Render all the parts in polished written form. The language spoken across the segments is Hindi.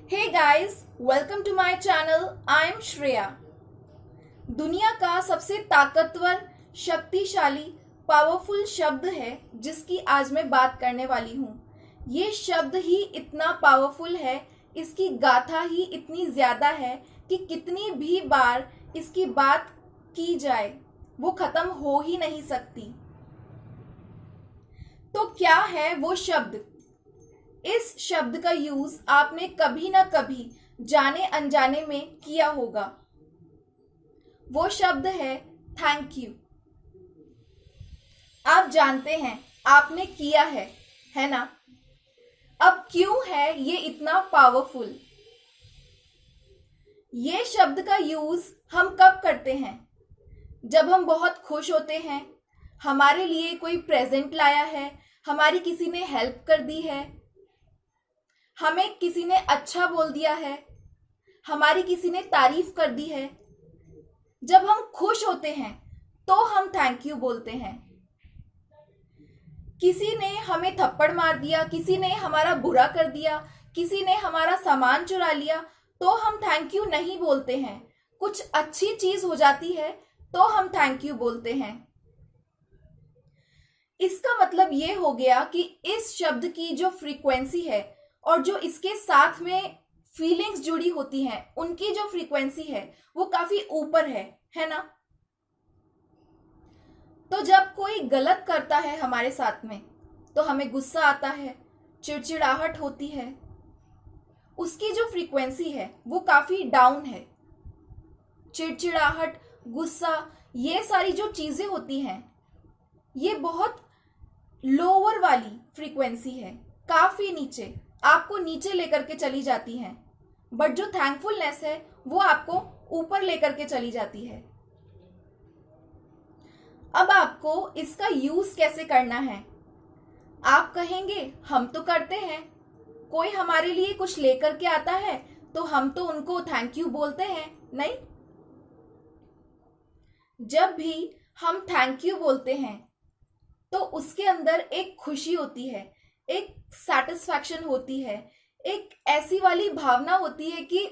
Hey guys, welcome to my channel. I am Shreya. दुनिया का सबसे ताकतवर, शक्तिशाली, पावरफुल शब्द है जिसकी आज मैं बात करने वाली हूँ। ये शब्द ही इतना पावरफुल है, इसकी गाथा ही इतनी ज़्यादा है कि कितनी भी बार इसकी बात की जाए वो ख़त्म हो ही नहीं सकती। तो क्या है वो शब्द? इस शब्द का यूज आपने कभी ना कभी जाने अनजाने में किया होगा। वो शब्द है थैंक यू। आप जानते हैं आपने किया है ना? अब क्यों है ये इतना पावरफुल? ये शब्द का यूज हम कब करते हैं? जब हम बहुत खुश होते हैं, हमारे लिए कोई प्रेजेंट लाया है, हमारी किसी ने हेल्प कर दी है, हमें किसी ने अच्छा बोल दिया है, हमारी किसी ने तारीफ कर दी है। जब हम खुश होते हैं तो हम थैंक यू बोलते हैं। किसी ने हमें थप्पड़ मार दिया, किसी ने हमारा बुरा कर दिया, किसी ने हमारा सामान चुरा लिया तो हम थैंक यू नहीं बोलते हैं। कुछ अच्छी चीज हो जाती है तो हम थैंक यू बोलते हैं। इसका मतलब ये हो गया कि इस शब्द की जो फ्रीक्वेंसी है और जो इसके साथ में फीलिंग्स जुड़ी होती हैं, उनकी जो फ्रीक्वेंसी है वो काफी ऊपर है ना? तो जब कोई गलत करता है हमारे साथ में तो हमें गुस्सा आता है, चिड़चिड़ाहट होती है। उसकी जो फ्रीक्वेंसी है वो काफी डाउन है। चिड़चिड़ाहट, गुस्सा, ये सारी जो चीजें होती हैं ये बहुत लोअर वाली फ्रीक्वेंसी है, काफी नीचे, आपको नीचे लेकर के चली जाती हैं। बट जो थैंकफुलनेस है वो आपको ऊपर लेकर के चली जाती है। अब आपको इसका यूज कैसे करना है? आप कहेंगे हम तो करते हैं, कोई हमारे लिए कुछ लेकर के आता है तो हम तो उनको थैंक यू बोलते हैं, नहीं? जब भी हम थैंक यू बोलते हैं तो उसके अंदर एक खुशी होती है, एक सेटिस्फैक्शन होती है, एक ऐसी वाली भावना होती है कि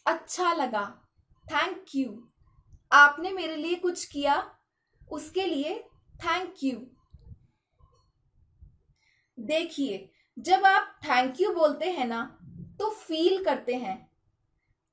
अच्छा लगा, थैंक यू, आपने मेरे लिए कुछ किया, उसके लिए थैंक यू। देखिए, जब आप थैंक यू बोलते हैं ना तो फील करते हैं।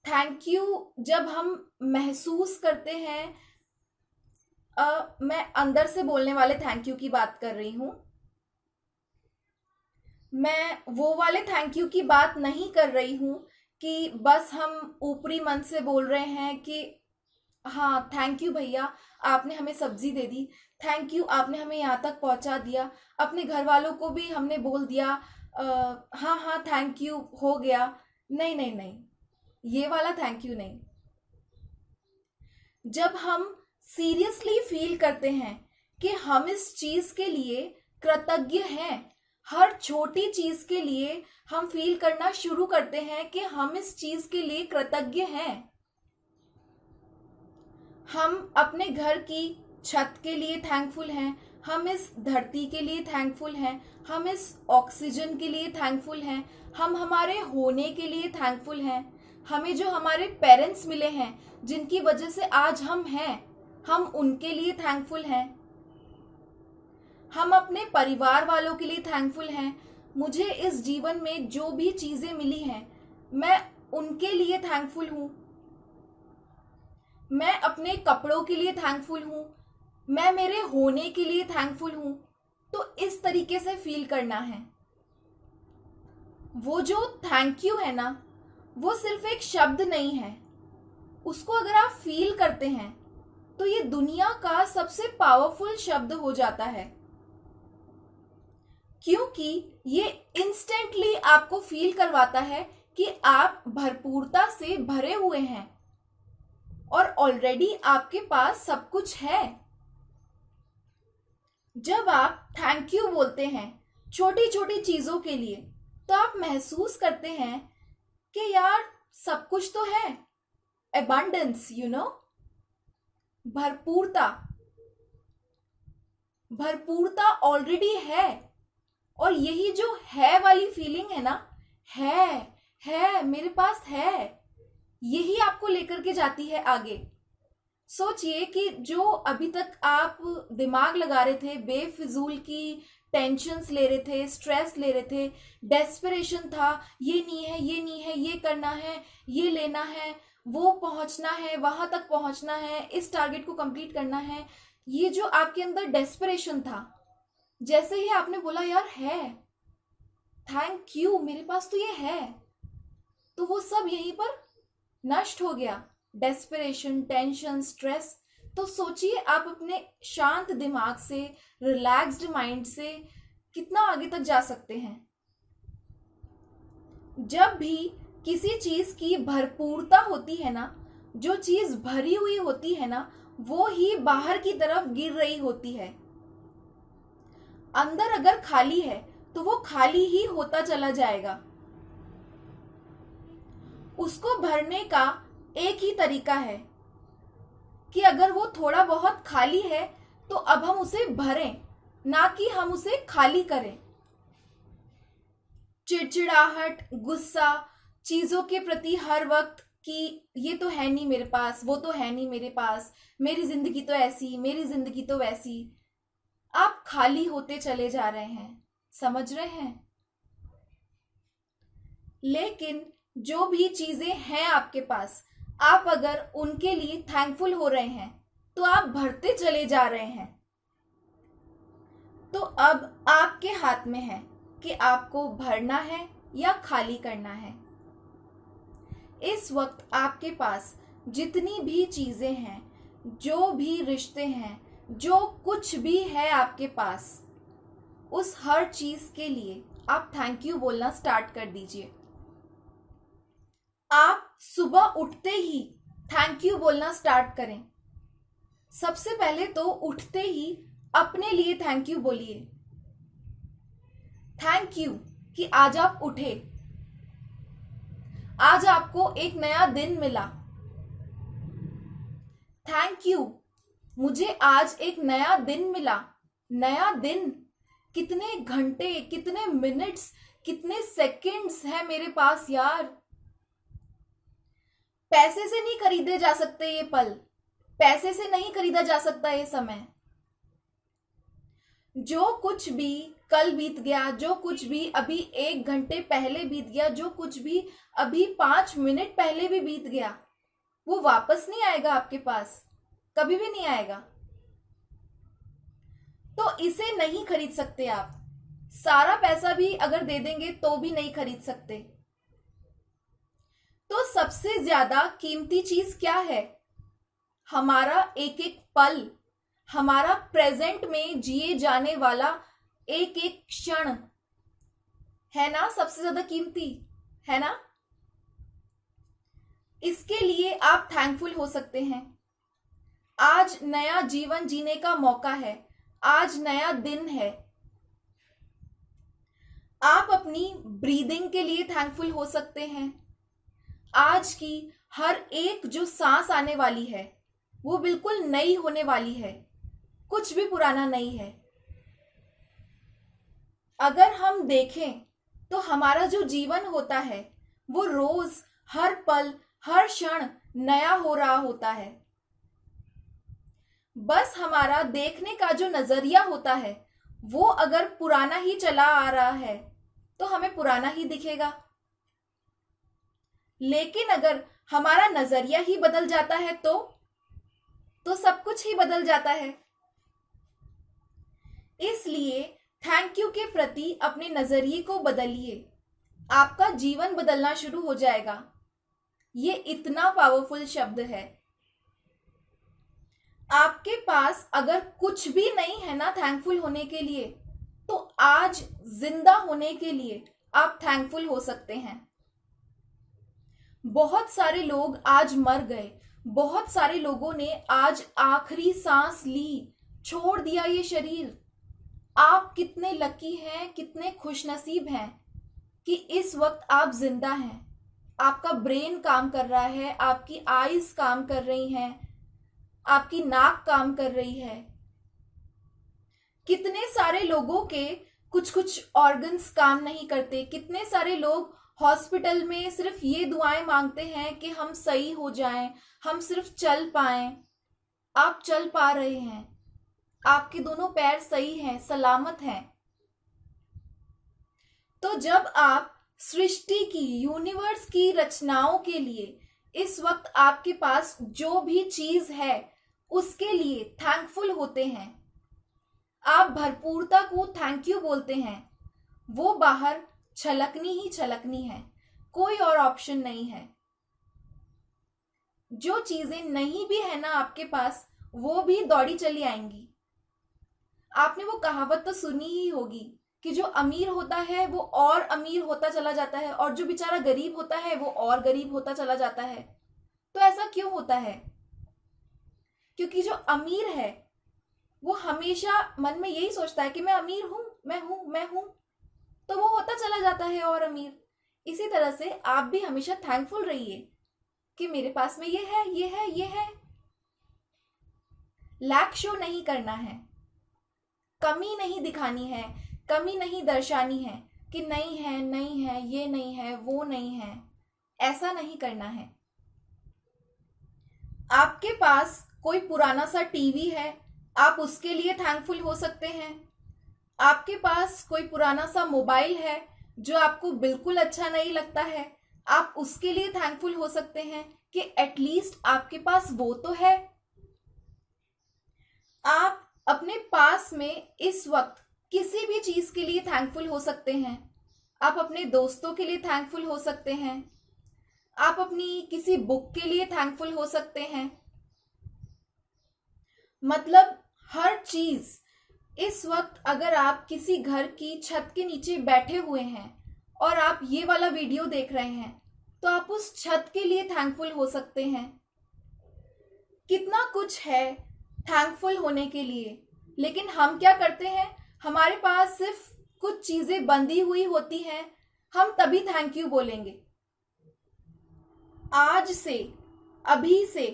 थैंक यू जब हम महसूस करते हैं, मैं अंदर से बोलने वाले थैंक यू की बात कर रही हूं। मैं वो वाले थैंक यू की बात नहीं कर रही हूँ कि बस हम ऊपरी मन से बोल रहे हैं कि हाँ थैंक यू भैया, आपने हमें सब्जी दे दी, थैंक यू आपने हमें यहाँ तक पहुँचा दिया, अपने घर वालों को भी हमने बोल दिया हाँ हाँ थैंक यू हो गया। नहीं नहीं नहीं, ये वाला थैंक यू नहीं। जब हम सीरियसली फील करते हैं कि हम इस चीज के लिए कृतज्ञ हैं, हर छोटी चीज के लिए हम फील करना शुरू करते हैं कि हम इस चीज के लिए कृतज्ञ हैं। हम अपने घर की छत के लिए थैंकफुल हैं, हम इस धरती के लिए थैंकफुल हैं, हम इस ऑक्सीजन के लिए थैंकफुल हैं, हम हमारे होने के लिए थैंकफुल हैं, हमें जो हमारे पेरेंट्स मिले हैं जिनकी वजह से आज हम हैं, हम उनके लिए थैंकफुल हैं। हम अपने परिवार वालों के लिए थैंकफुल हैं। मुझे इस जीवन में जो भी चीजें मिली हैं मैं उनके लिए थैंकफुल हूं। मैं अपने कपड़ों के लिए थैंकफुल हूं, मैं मेरे होने के लिए थैंकफुल हूं। तो इस तरीके से फील करना है। वो जो थैंक यू है ना, वो सिर्फ एक शब्द नहीं है। उसको अगर आप फील करते हैं तो ये दुनिया का सबसे पावरफुल शब्द हो जाता है, क्योंकि ये इंस्टेंटली आपको फील करवाता है कि आप भरपूरता से भरे हुए हैं और ऑलरेडी आपके पास सब कुछ है। जब आप थैंक यू बोलते हैं छोटी छोटी चीजों के लिए तो आप महसूस करते हैं कि यार सब कुछ तो है, एबंडेंस, भरपूरता, भरपूरता ऑलरेडी है। और यही जो है वाली फीलिंग है ना, है, मेरे पास है, यही आपको लेकर के जाती है आगे। सोचिए कि जो अभी तक आप दिमाग लगा रहे थे, बेफिजूल की टेंशन्स ले रहे थे, स्ट्रेस ले रहे थे, डेस्परेशन था, ये नहीं है, ये नहीं है, ये करना है, ये लेना है, वो पहुंचना है, वहां तक पहुंचना है, इस टारगेट को कंप्लीट करना है, ये जो आपके अंदर डेस्परेशन था, जैसे ही आपने बोला यार है, थैंक यू, मेरे पास तो ये है, तो वो सब यहीं पर नष्ट हो गया। Desperation, tension, stress. तो सोचिए आप अपने शांत दिमाग से, रिलैक्स्ड माइंड से कितना आगे तक जा सकते हैं। जब भी किसी चीज की भरपूरता होती है ना, जो चीज भरी हुई होती है ना, वो ही बाहर की तरफ गिर रही होती है। अंदर अगर खाली है तो वो खाली ही होता चला जाएगा। उसको भरने का एक ही तरीका है कि अगर वो थोड़ा बहुत खाली है तो अब हम उसे भरें, ना कि हम उसे खाली करें। चिड़चिड़ाहट, गुस्सा, चीजों के प्रति हर वक्त कि ये तो है नहीं मेरे पास, वो तो है नहीं मेरे पास, मेरी जिंदगी तो ऐसी, मेरी जिंदगी तो वैसी, आप खाली होते चले जा रहे हैं। समझ रहे हैं? लेकिन जो भी चीजें हैं आपके पास, आप अगर उनके लिए थैंकफुल हो रहे हैं तो आप भरते चले जा रहे हैं। तो अब आपके हाथ में है कि आपको भरना है या खाली करना है। इस वक्त आपके पास जितनी भी चीजें हैं, जो भी रिश्ते हैं, जो कुछ भी है आपके पास, उस हर चीज के लिए आप थैंक यू बोलना स्टार्ट कर दीजिए। आप सुबह उठते ही थैंक यू बोलना स्टार्ट करें। सबसे पहले तो उठते ही अपने लिए थैंक यू बोलिए। थैंक यू कि आज आप उठे, आज आपको एक नया दिन मिला। थैंक यू, मुझे आज एक नया दिन मिला। नया दिन, कितने घंटे, कितने मिनट्स, कितने सेकंड्स है मेरे पास यार। पैसे से नहीं खरीदे जा सकते ये पल, पैसे से नहीं खरीदा जा सकता ये समय। जो कुछ भी कल बीत गया, जो कुछ भी अभी 1 घंटे पहले बीत गया, जो कुछ भी अभी 5 मिनट पहले भी बीत गया, वो वापस नहीं आएगा आपके पास, कभी भी नहीं आएगा। तो इसे नहीं खरीद सकते आप। सारा पैसा भी अगर दे देंगे तो भी नहीं खरीद सकते। तो सबसे ज्यादा कीमती चीज क्या है? हमारा एक एक पल, हमारा प्रेजेंट में जिए जाने वाला एक एक क्षण है ना, सबसे ज्यादा कीमती है ना। इसके लिए आप थैंकफुल हो सकते हैं। आज नया जीवन जीने का मौका है, आज नया दिन है। आप अपनी ब्रीदिंग के लिए थैंकफुल हो सकते हैं। आज की हर एक जो सांस आने वाली है वो बिल्कुल नई होने वाली है, कुछ भी पुराना नहीं है। अगर हम देखें तो हमारा जो जीवन होता है वो रोज, हर पल, हर क्षण नया हो रहा होता है। बस हमारा देखने का जो नजरिया होता है वो अगर पुराना ही चला आ रहा है तो हमें पुराना ही दिखेगा। लेकिन अगर हमारा नजरिया ही बदल जाता है तो सब कुछ ही बदल जाता है। इसलिए थैंक यू के प्रति अपने नजरिए को बदलिए, आपका जीवन बदलना शुरू हो जाएगा। ये इतना पावरफुल शब्द है। आपके पास अगर कुछ भी नहीं है ना थैंकफुल होने के लिए, तो आज जिंदा होने के लिए आप थैंकफुल हो सकते हैं। बहुत सारे लोग आज मर गए, बहुत सारे लोगों ने आज आखिरी सांस ली, छोड़ दिया ये शरीर। आप कितने लकी हैं, कितने खुशनसीब हैं कि इस वक्त आप जिंदा हैं। आपका ब्रेन काम कर रहा है, आपकी आईज काम कर रही हैं, आपकी नाक काम कर रही है। कितने सारे लोगों के कुछ कुछ ऑर्गन्स काम नहीं करते, कितने सारे लोग हॉस्पिटल में सिर्फ ये दुआएं मांगते हैं कि हम सही हो जाएं, हम सिर्फ चल पाएं। आप चल पा रहे हैं, आपके दोनों पैर सही हैं, सलामत हैं। तो जब आप सृष्टि की, यूनिवर्स की रचनाओं के लिए इस वक्त आपके पास जो भी चीज है उसके लिए थैंकफुल होते हैं, आप भरपूरता को थैंक यू बोलते हैं, वो बाहर छलकनी ही छलकनी है, कोई और ऑप्शन नहीं है। जो चीजें नहीं भी है ना आपके पास, वो भी दौड़ी चली आएंगी। आपने वो कहावत तो सुनी ही होगी कि जो अमीर होता है वो और अमीर होता चला जाता है और जो बेचारा गरीब होता है वो और गरीब होता चला जाता है। तो ऐसा क्यों होता है? क्योंकि जो अमीर है वो हमेशा मन में यही सोचता है कि मैं अमीर हूं, मैं हूं, मैं हूं, तो वो होता चला जाता है और अमीर। इसी तरह से आप भी हमेशा थैंकफुल रहिए कि मेरे पास में ये है, ये है, ये है। लैक शो नहीं करना है, कमी नहीं दिखानी है, कमी नहीं दर्शानी है कि नहीं है, नहीं है, ये नहीं है, वो नहीं है। ऐसा नहीं करना है। आपके पास कोई पुराना सा टीवी है, आप उसके लिए थैंकफुल हो सकते हैं। आपके पास कोई पुराना सा मोबाइल है जो आपको बिल्कुल अच्छा नहीं लगता है, आप उसके लिए थैंकफुल हो सकते हैं कि एटलीस्ट आपके पास वो तो है। आप अपने पास में इस वक्त किसी भी चीज के लिए थैंकफुल हो सकते हैं। आप अपने दोस्तों के लिए थैंकफुल हो सकते हैं, आप अपनी किसी बुक के लिए थैंकफुल हो सकते हैं। मतलब हर चीज, इस वक्त अगर आप किसी घर की छत के नीचे बैठे हुए हैं और आप ये वाला वीडियो देख रहे हैं, तो आप उस छत के लिए थैंकफुल हो सकते हैं। कितना कुछ है थैंकफुल होने के लिए, लेकिन हम क्या करते हैं? हमारे पास सिर्फ कुछ चीजें बंधी हुई होती हैं, हम तभी थैंक यू बोलेंगे। आज से, अभी से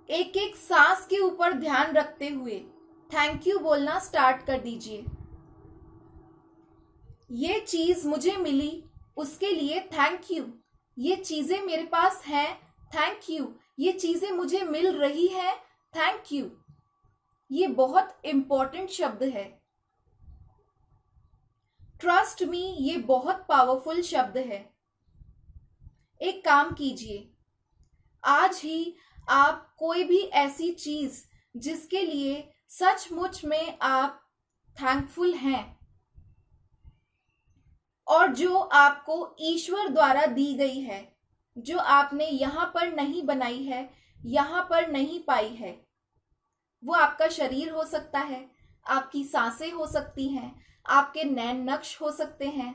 एक एक सांस के ऊपर ध्यान रखते हुए थैंक यू बोलना स्टार्ट कर दीजिए। ये चीज मुझे मिली, उसके लिए थैंक यू। ये चीजें मेरे पास हैं, थैंक यू। ये चीजें मुझे मिल रही हैं, थैंक यू। ये बहुत इंपॉर्टेंट शब्द है। ट्रस्ट मी, ये बहुत पावरफुल शब्द है। एक काम कीजिए, आज ही आप कोई भी ऐसी चीज जिसके लिए सचमुच में आप थैंकफुल हैं और जो आपको ईश्वर द्वारा दी गई है, जो आपने यहाँ पर नहीं बनाई है, यहाँ पर नहीं पाई है। वो आपका शरीर हो सकता है, आपकी सांसें हो सकती हैं, आपके नैन नक्श हो सकते हैं,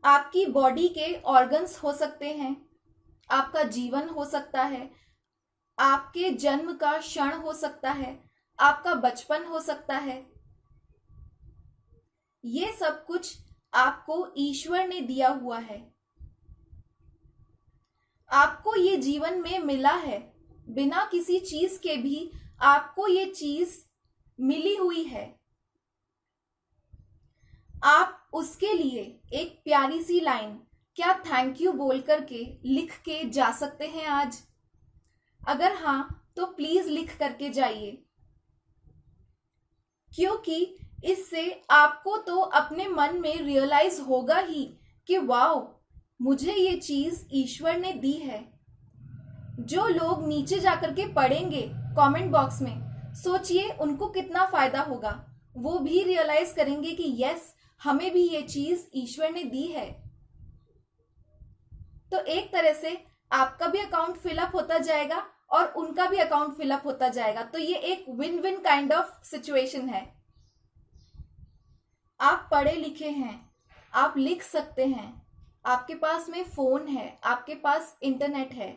आपकी बॉडी के ऑर्गन्स हो सकते हैं, आपका जीवन हो सकता है, आपके जन्म का क्षण हो सकता है, आपका बचपन हो सकता है। ये सब कुछ आपको ईश्वर ने दिया हुआ है। आपको ये जीवन में मिला है, बिना किसी चीज के भी आपको ये चीज मिली हुई है। आप उसके लिए एक प्यारी सी लाइन क्या थैंक यू बोल करके लिख के जा सकते हैं आज? अगर हाँ, तो प्लीज लिख करके जाइए, क्योंकि इससे आपको तो अपने मन में रियलाइज होगा ही कि वाओ, मुझे ये चीज ईश्वर ने दी है। जो लोग नीचे जाकर के पढ़ेंगे कमेंट बॉक्स में, सोचिए उनको कितना फायदा होगा। वो भी रियलाइज करेंगे कि यस, हमें भी ये चीज ईश्वर ने दी है। तो एक तरह से आपका भी अकाउंट फिलअप होता जाएगा और उनका भी अकाउंट फिलअप होता जाएगा। तो ये एक win win kind of situation है। आप पढ़े लिखे हैं, आप लिख सकते हैं, आपके पास में फोन है, आपके पास इंटरनेट है।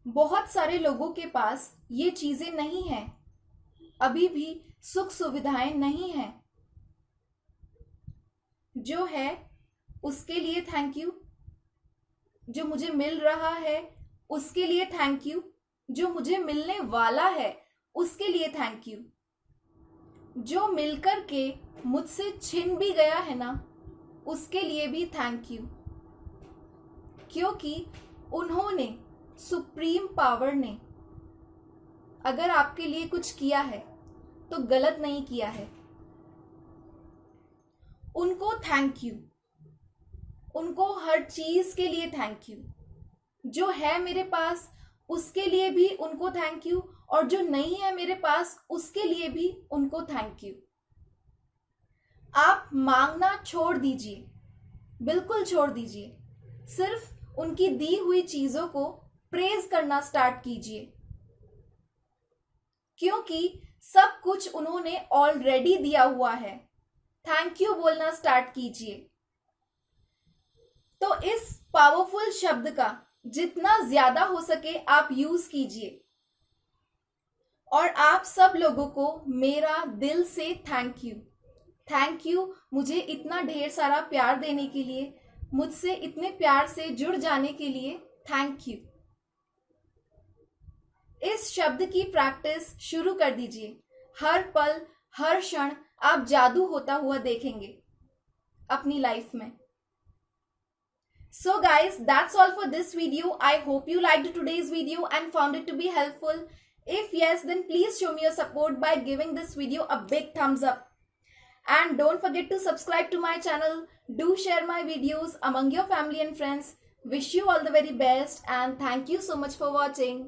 बहुत सारे लोगों के पास ये चीजें नहीं हैं, अभी भी सुख सुविधाएं नहीं हैं। जो है उसके लिए थैंक यू, जो मुझे मिल रहा है उसके लिए थैंक यू, जो मुझे मिलने वाला है उसके लिए थैंक यू, जो मिलकर के मुझसे छिन भी गया है ना, उसके लिए भी थैंक यू, क्योंकि उन्होंने, सुप्रीम पावर ने, अगर आपके लिए कुछ किया है तो गलत नहीं किया है। उनको थैंक यू, उनको हर चीज के लिए थैंक यू। जो है मेरे पास उसके लिए भी उनको थैंक यू, और जो नहीं है मेरे पास उसके लिए भी उनको थैंक यू। आप मांगना छोड़ दीजिए, बिल्कुल छोड़ दीजिए। सिर्फ उनकी दी हुई चीजों को प्रेज करना स्टार्ट कीजिए, क्योंकि सब कुछ उन्होंने ऑलरेडी दिया हुआ है। थैंक यू बोलना स्टार्ट कीजिए। तो इस पावरफुल शब्द का जितना ज्यादा हो सके आप यूज कीजिए। और आप सब लोगों को मेरा दिल से थैंक यू। थैंक यू मुझे इतना ढेर सारा प्यार देने के लिए, मुझसे इतने प्यार से जुड़ जाने के लिए थैंक यू। इस शब्द की प्रैक्टिस शुरू कर दीजिए। हर पल, हर क्षण आप जादू होता हुआ देखेंगे अपनी लाइफ में। So guys, that's all for this video. I hope you liked today's video and found it to be helpful. If yes, then please show me your support by giving this video a big thumbs up. And don't forget to subscribe to my channel. Do share my videos among your family and friends. Wish you all the very best and thank you so much for watching.